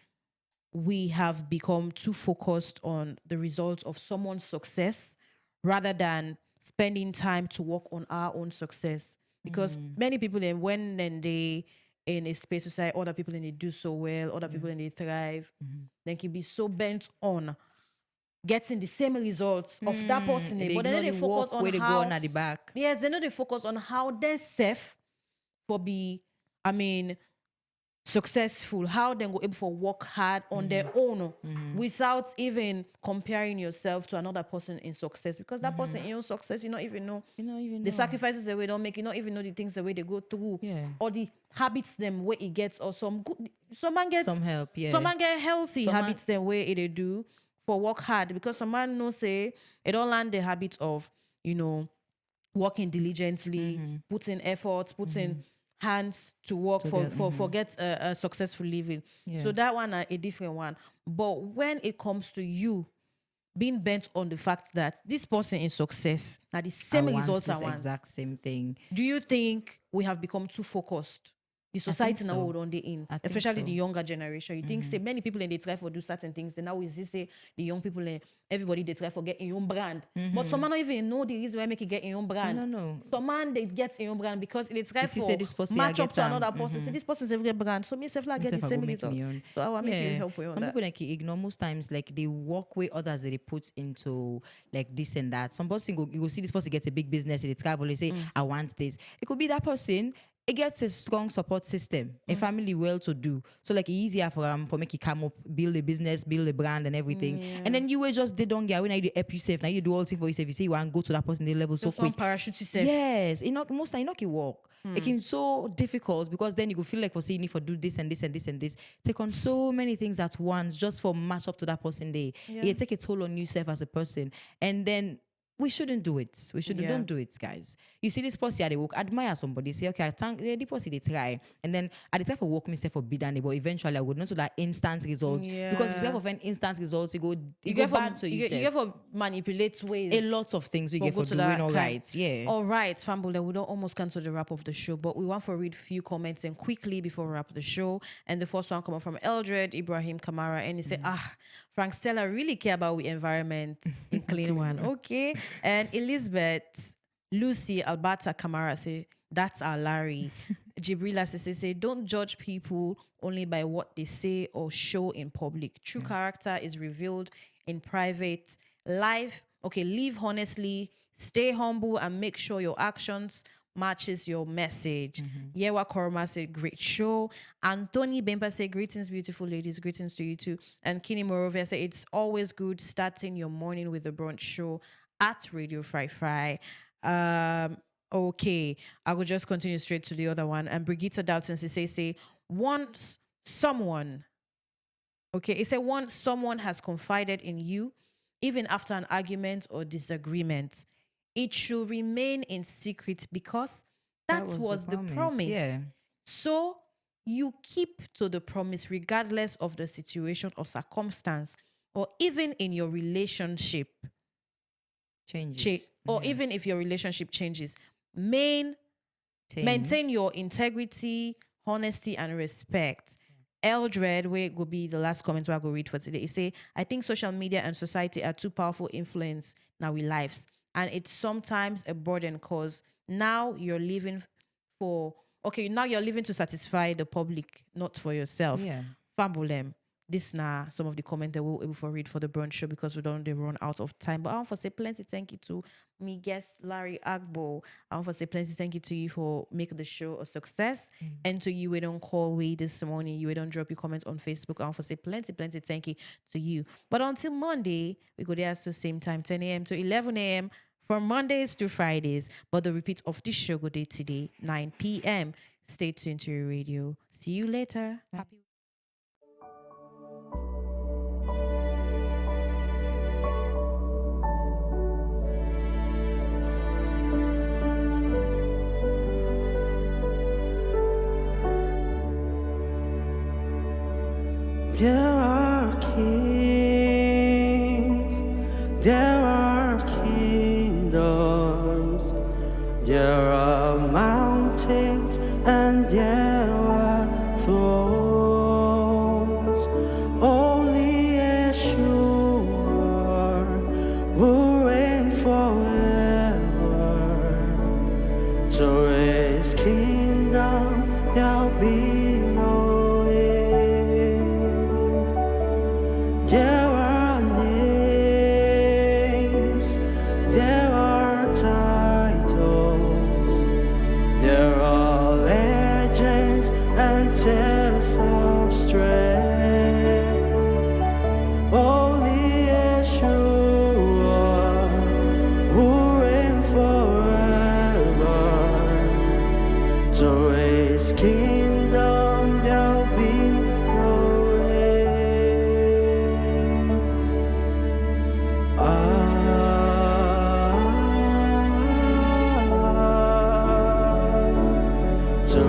we have become too focused on the results of someone's success rather than spending time to work on our own success? Because many people then when then they in a space society, other people and they do so well, other people and they thrive, they can be so bent on getting the same results of that person, but then they focus on where they go how on at the back. yes, they know they focus on how they're safe for be, I mean, successful, how they go able to work hard on their own without even comparing yourself to another person in success. Because that person in your success, you don't even know the sacrifices the way they don't make, you don't even know the things the way they go through, Yeah. or the habits them way it gets, or some good, some man gets Some help, yeah. some man get healthy Some man- habits the way it they do for work hard, because some man know say it don't learn the habit of working diligently, putting effort, putting hands to work for get a successful living. So that one a different one. But when it comes to you being bent on the fact that this person is success, now the same I want results I this want, exact same thing. do you think we have become too focused? The society now so. would on the in, I think especially so. the younger generation. You think say many people and they try for do certain things. Then now we see say the young people and everybody they try for get in own brand. But some man don't even know the reason why make it get in own brand. No. Some man they get in own brand because they try see for say this person match I up get to am. another person. Say this person's every brand. So me self like get the Myself, I same go make result. me own. So I will make you help you on Some that. people like ignore most times like they work with others that they put into like this and that. Some person you go see this person gets a big business, they travel, they say, I want this. It could be that person. It gets a strong support system, a family well to do. So like easier for make it come up, build a business, build a brand and everything. And then you will just they don't get when I do help you safe. Now you do all things for yourself. You say you want to go to that person they level so Just one quick. parachute yourself. Yes, it not most time it not can work. It can be so difficult because then you go feel like for say you need for do this and this and this and this. Take on so many things at once just for match up to that person day. It take a toll on yourself as a person. And then we shouldn't do it. We shouldn't. Yeah. Don't do it, guys. You see this person at the work, admire somebody, say, okay, I thank the person they try. And then at the time for work, myself for bid and but eventually I would not to that instant results. Because if you have an instant results, you go bad to you yourself. get for manipulate ways. A lot of things we We'll get go for to doing that all kind. right. Yeah. All right, Famble, we don't almost cancel the wrap of the show, but we want to read few comments and quickly before we wrap the show. And the first one coming from Eldred Ibrahim Kamara, and he said, Frankstella really care about the environment in clean one. Okay. And Elizabeth Lucy Alberta Kamara say, that's our Larry. Jibrila say, don't judge people only by what they say or show in public. True character is revealed in private life. Okay, live honestly, stay humble, and make sure your actions matches your message. Yewa Koroma said, great show. Anthony Bempa said, greetings, beautiful ladies. Greetings to you too. And Kini Morovia said, it's always good starting your morning with the brunch show at Radio Fry Fry. Okay, I will just continue straight to the other one. And Brigitte Dalton, she say, once someone, okay, it said once someone has confided in you, even after an argument or disagreement, it should remain in secret because that was the promise. Yeah. So you keep to the promise regardless of the situation or circumstance, or even in your relationship, Changes. or even if your relationship changes, main maintain your integrity, honesty, and respect. Eldred, where it will be the last comment where I go read for today. It say, I think social media and society are too powerful influence in our lives. And it's sometimes a burden because now you're living now you're living to satisfy the public, not for yourself. Yeah. Fumble them. This now some of the comments that we'll able to read for the brunch show because we don't they run out of time. But I want to say plenty thank you to me guest Larry Agbo. I want to say plenty thank you to you for making the show a success. And to you we don't call we this morning, you we don't drop your comments on Facebook. I want to say plenty thank you to you. But until Monday, we go there at the same time, 10 a.m. to 11 a.m. from Mondays to Fridays. But the repeat of this show go day today, 9 p.m. Stay tuned to your radio. See you later. Happy There are kings, there are kingdoms, there are mountains, and there are thrones. Only Yeshua will reign forever. To his kingdom there'll be no end. There are names, there are titles, there are legends and tales of strength. Only Yeshua will reign forever. To his kingdom there'll be no end. To